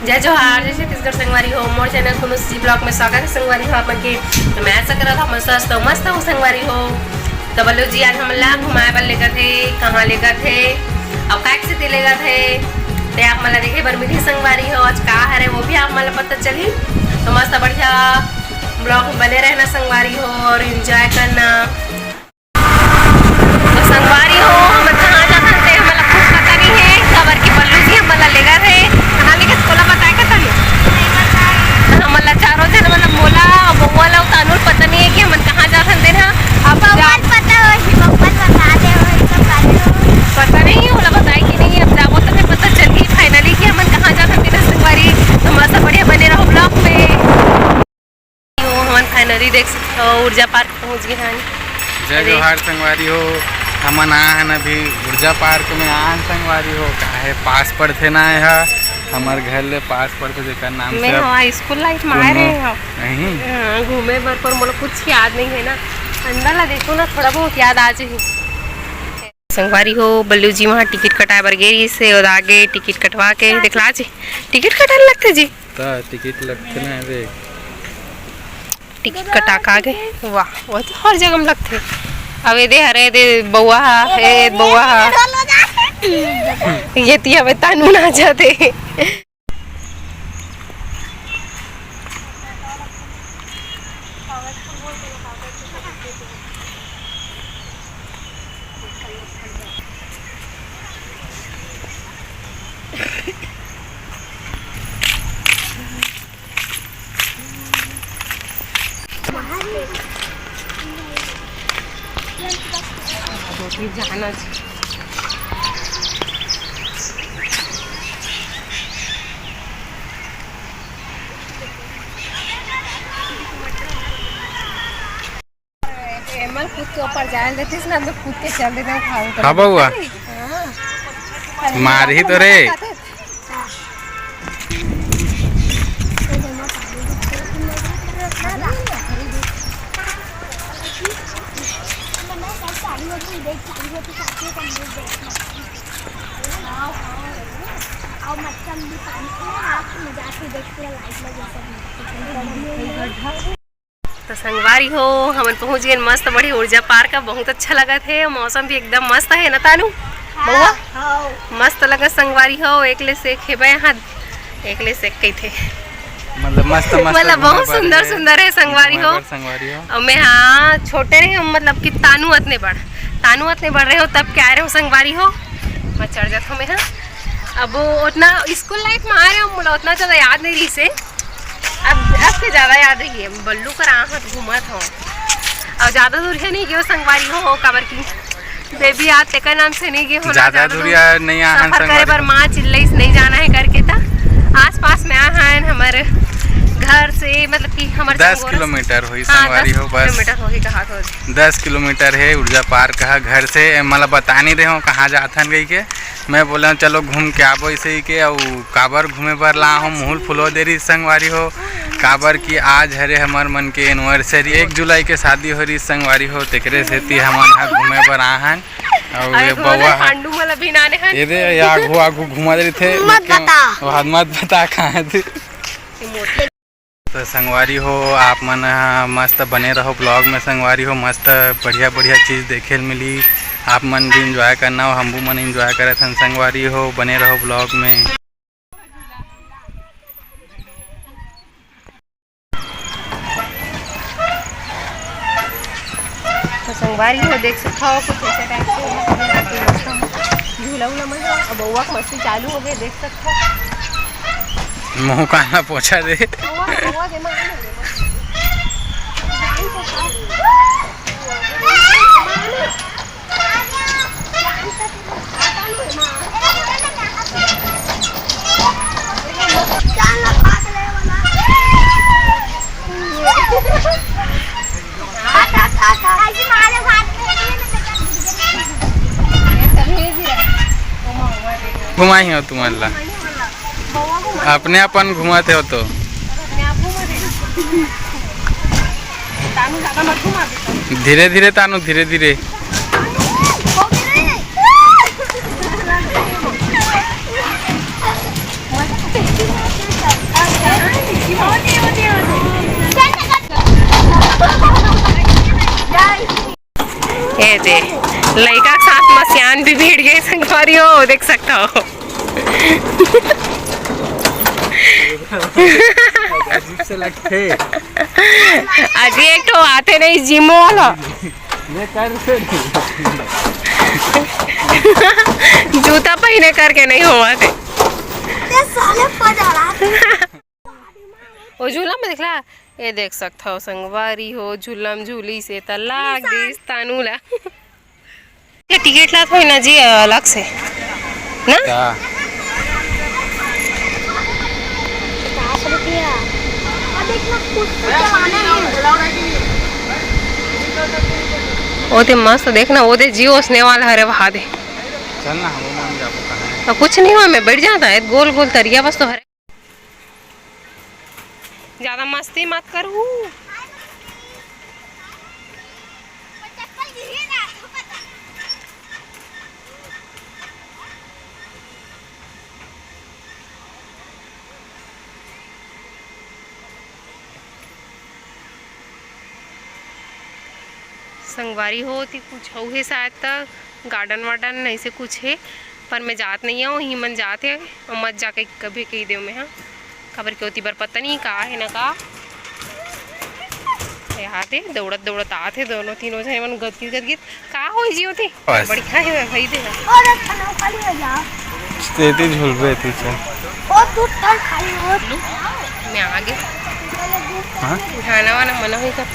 जय जोहार, जय छत्तीसगढ़ संगवारी हो। मोर चैनल को सी ब्लॉग में स्वागत है संगवारी हो अपन के। तो मैं ऐसा करा था मस्त हूँ संगवारी हो। तो बल्लू जी आज हम ला घुमाए पर लेकर थे, कहाँ लेकर थे और कैक से लेकर थे ते आप मला देखे बर मिली संगवारी हो। आज का है वो भी आप मला पता चली। तो मस्त बढ़िया ब्लॉग में बने रहना संगवारी हो और एंजॉय करना। तो संगवारी हो हम कहाँ जाते थे हमारा कुछ पता नहीं है। खबर की बल्लू जी हम मला लेकर थे कहाँ लेकर स्कूल बताए का तभी हमारा चारों जन मतलब मोला बउआ ला कानून पता नहीं है कि हम कहाँ जाते थे ना। अब पता हो बता दे पता नहीं है बोला बताए कि नहीं। अब जाओ तो फिर पता चल गई फाइनली कि हम कहाँ जाते थे संगवारी। तो मस्त बढ़िया बने रहो ब्लॉग में। हम फाइनली देख सकते हो ऊर्जा पार्क पहुँच गए हैं। जय जोहार संगवारी हो। हमन आन अभी ऊर्जा पार्क में आन संगवारी हो काहे पास पड़थे ना यहाँ हमार घर ले पास पड़थे जेकर नाम से मैं स्कूल लाइफ में आ रहे हो नहीं घूमे बर पर मोला कुछ याद नहीं है ना। अंदर ला देखो ना थोड़ा बहुत याद आ जाही। संगवारी हो बल्लू जी वहाँ टिकट कटाए बर गई से और आगे टिकट कटवा के दिखला जी टिकट कटाने लगते जी तो टिकट लगते ना रे टिकट कटा का गए। वाह वो तो हर जगह में लगते। अब दे हरे दे बउआ है बउआ ये ती हवे तानू ना जाते। जाना खुद के ऊपर जाए देते ना तो खुद के चल देते खाओ। हाँ बउआ मार ही तो रे तो संगवारी हो हम पहुंच गए मस्त बड़ी ऊर्जा पार्क का। बहुत अच्छा लगा थे मौसम भी एकदम मस्त है ना तानू बउआ मस्त लगा संगवारी हो। एकले से खेबे यहाँ एकले से कई थे मतलब मस्त मतलब बहुत सुंदर सुंदर है संगवारी हो। और मैं हाँ छोटे रहे हम मतलब कि तानू अतने बढ़ रहे हो तब क्या रहे हो संगवारी हो मैं चढ़ जाता हूँ मैं। हाँ अब उतना स्कूल लाइफ में आ रहे हो मुझे उतना ज़्यादा याद नहीं रही से अब से ज़्यादा याद रही है। बल्लू कर आहत घूमत हो और ज़्यादा दूर है नहीं गए संगवारी हो काबर की बेबी याद तेका नाम से नहीं गए हो ज़्यादा दूर नहीं सफर करे पर माँ चिल्लई नहीं जाना है करके था आस पास में आए हमारे घर से मतलब कि हमारे 10 किलोमीटर हुई संगवारी हो बस 10 किलोमीटर है ऊर्जा पार्क है घर से। मतलब बता नहीं रहे हो कहाँ जाथन गई के मैं बोला चलो घूम के आबो इसे ही के और काबर घूमे बर ला हूँ मूल फुलो दे रही संगवारी हो काबर की आज हरे हमार मन के एनिवर्सरी 1 जुलाई के शादी हो रही संगवारी हो तेकरे से हमारे यहाँ घूमे बर आहन और ये बउआ ये आगू घुमा दे थे मत बता कहाँ थे। तो संगवारी हो आप मन मस्त बने रहो ब्लॉग में संगवारी हो मस्त बढ़िया बढ़िया चीज़ देखे मिली आप मन भी इंजॉय करना हो हम मन इंजॉय करे थे संगवारी हो बने रहो ब्लॉग में। तो संगवारी हो देख सकता हो कुछ ऐसे टाइप से झूला उला मजा बउआ मस्ती चालू हो गई देख सकते हो। मुँह काना पोछा दे घुमाई हो तुम्हारा अपने अपन घुमाते हो तो धीरे धीरे तानू धीरे धीरे ये दे लड़का के साथ मसियान भी भीड़ गए संगवारी हो, देख सकता हो। अजीब से लगते अजी एक तो आते नहीं जिम वाला जूता पहने करके नहीं हुआ थे। वो झूला में दिखला, ये देख सकता हो संगवारी हो, झूलम झूली से तलाक दिस तानूला। टिकट ला थोड़ी ना जी अलग से ना क्या? वो दे मस्त देखना, वो दे जियो उसने वाला हरे वहा दे चल ना हम मान जाबो कहां तो कुछ नहीं हुआ, मैं बैठ जाता है गोल गोल तरिया बस तो हरे। ज्यादा मस्ती मत करू। संगवारी हो थी कुछ हो है शायद तक गार्डन वार्डन नहीं से कुछ है, पर मैं जात नहीं हूँ ही मन जाते और मत जाके कभी कही दे मैं। हाँ खबर क्यों होती पर पता नहीं कहा है ना कहा यहाँ थे दौड़त दौड़त आते दोनों तीनों जने मन गदगिद गदगिद कहा हो जियो थे बढ़िया है भाई दे तेती झुलबे तू चल मैं आगे हां खाना वाना मना हुई सब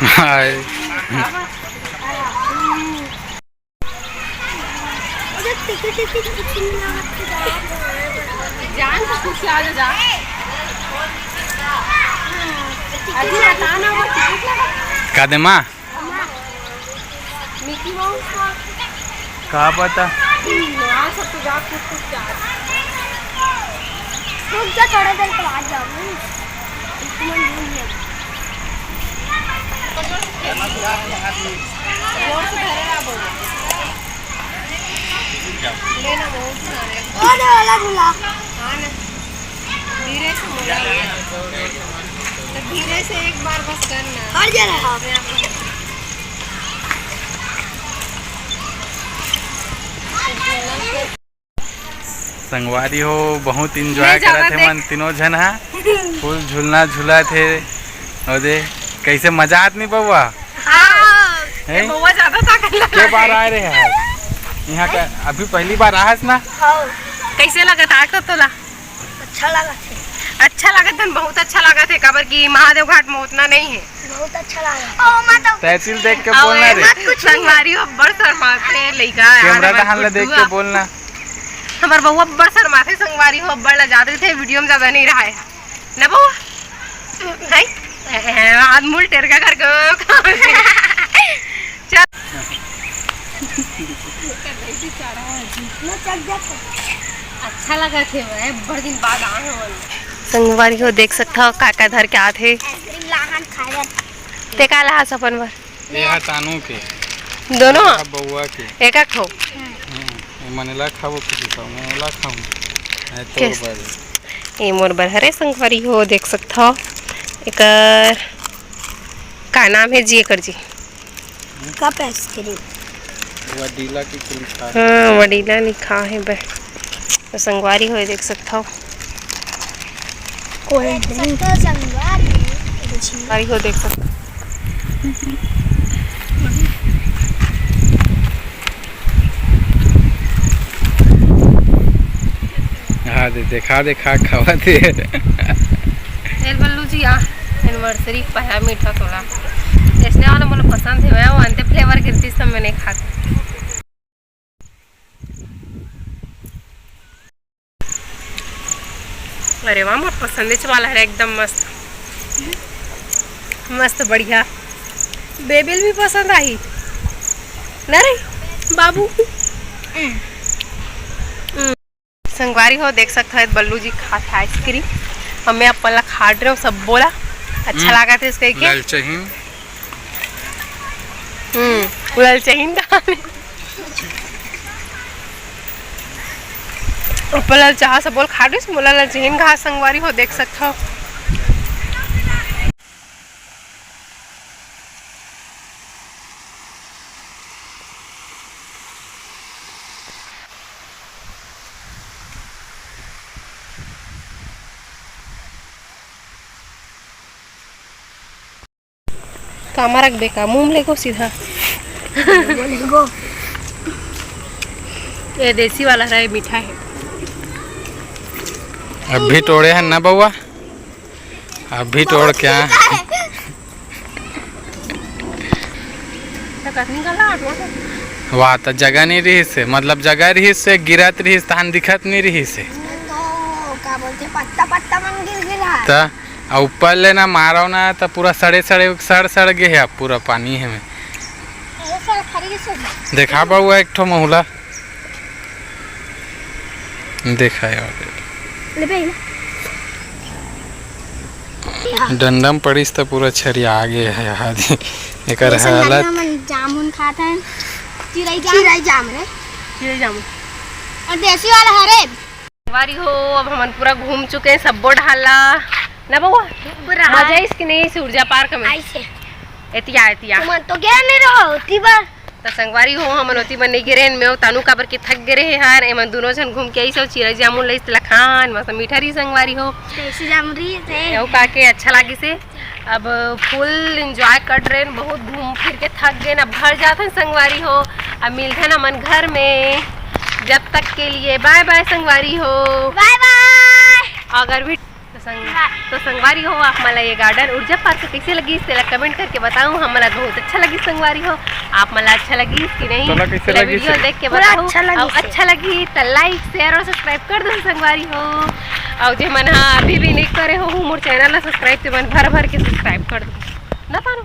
हाय जान तो कुछ आ जा अभी बताना वो टिकट लगा का दे मां मिकी माउस का पता ना सब तो जा कुछ जा रुक जा थोड़ा देर के बाद जाऊंगी लेना बहुत और वाला झूला हाँ ना धीरे से मुड़ा तो धीरे से एक बार बस करना और जरा संगवारी हो बहुत इंजॉय करा थे मन तीनों जन हा फुल झूलना झूला थे और दे कैसे मजा आत नहीं बउआ ये बहुत ज्यादा ताकत लगा के बार आ रहे हैं यहाँ का अभी पहली बार आहस ना कैसे लगा ताकत तोला अच्छा लगा थे अच्छा लगा था बहुत अच्छा लगा थे खबर की महादेव घाट में उतना नहीं है बहुत अच्छा लगा ओ मैं तो तहसील देख के बोलना रे संगवारी हो बड़ शर्माते लइका कैमरा तहां ले देख के बोलना हमार बउआ बड़ शर्माते संगवारी हो बड़ लजाते थे वीडियो में ज्यादा नहीं रहा है ना बउआ नहीं आज मुल टेर का कर चल अच्छा लगा थे मैं बड़ दिन बाद आए हो संगवारी हो देख सकता हो काका धर के आते लाहन खाया ते का ला सपन भर ये हा तानू के दोनों बउआ के एक एक खो मनेला खाबो किसी का मनेला खाऊं तो बस ये मोर बर हरे संगवारी हो देख सकता हो एकर का नाम है जी एकर जी कप आइसक्रीम वडीला की लिखा है हाँ वडीला लिखा है बे तो संगवारी हो देख सकता हो कोल्ड ड्रिंक संगवारी हो देख सकता हाँ दे देखा खावा दे एल बल्लू जी आ एनिवर्सरी पहला मीठा थोड़ा इसने वाला मुझे पसंद है वो अंते फ्लेवर गिरती सब मैंने खाते अरे वाह मोर पसंदीच वाला है एकदम मस्त मस्त बढ़िया बेबिल भी पसंद आई ना रे बाबू संगवारी हो देख सकते हो बल्लू जी खाते आइसक्रीम और मैं अपना खा रही हूँ सब बोला अच्छा लगा था इसका क्या ललचहीन ललचहीन अपना चाह सब बोल खा रही बोला ललचहीन घास संगवारी हो देख सकते हो कामा रख बेका मुंह में लेको सीधा बोलेगो ये देसी वाला रहा मीठा है। अभी तोड़े हैं ना बउआ, अभी तोड़ क्या वाह तो जगह नहीं रही से, मतलब जगह रही से गिरत रही तहन दिखत नहीं रही से तो क्या बोलते पत्ता पत्ता मन गिर गिरा तो ऊपर लेना मारो ना तो पूरा सड़ गए है अब पूरा पानी है में। देखा बउआ एक ठो महुला देखा डंडम पड़ीस तो पूरा छरिया आगे है आदि एक हालत जामुन खाता है चिरई जाम रे चिरई जामुन और देसी वाला हरे वारी हो। अब हम पूरा घूम चुके हैं सब ढाला ना बउआ मजा इसकी नहीं से ऊर्जा पार्क में ऐसे एतिया तुम तो गया नहीं रहो उतनी बार तो संगवारी हो हम ओती बन नहीं गिरे में तानू काबर के थक गए हैं यार एमन दोनों जन घूम के आई सब चिरई जामुन लइस लखान मस्त मीठा रही संगवारी हो देसी जामुन रही थे एऊ का के अच्छा लागी से। अब फुल एंजॉय कर रहे हैं, बहुत घूम फिर के थक गए अब घर जाते हैं संगवारी हो। अब मिलते हैं मन घर में, जब तक के लिए बाय बाय संगवारी हो। Bye bye. अगर भी तो संगवारी हो आप मला ये गार्डन ऊर्जा पार्क कैसे लगी इससे कमेंट करके बताऊं। हमारा बहुत अच्छा लगी संगवारी हो, आप मला अच्छा लगी कि नहीं वीडियो देख के बताओ। अच्छा लगी तो लाइक शेयर और सब्सक्राइब कर दो संगवारी हो। और जो मन अभी भी नहीं करे हो मोर चैनल सब्सक्राइब तो मन भर भर के सब्सक्राइब कर दो ना पानो।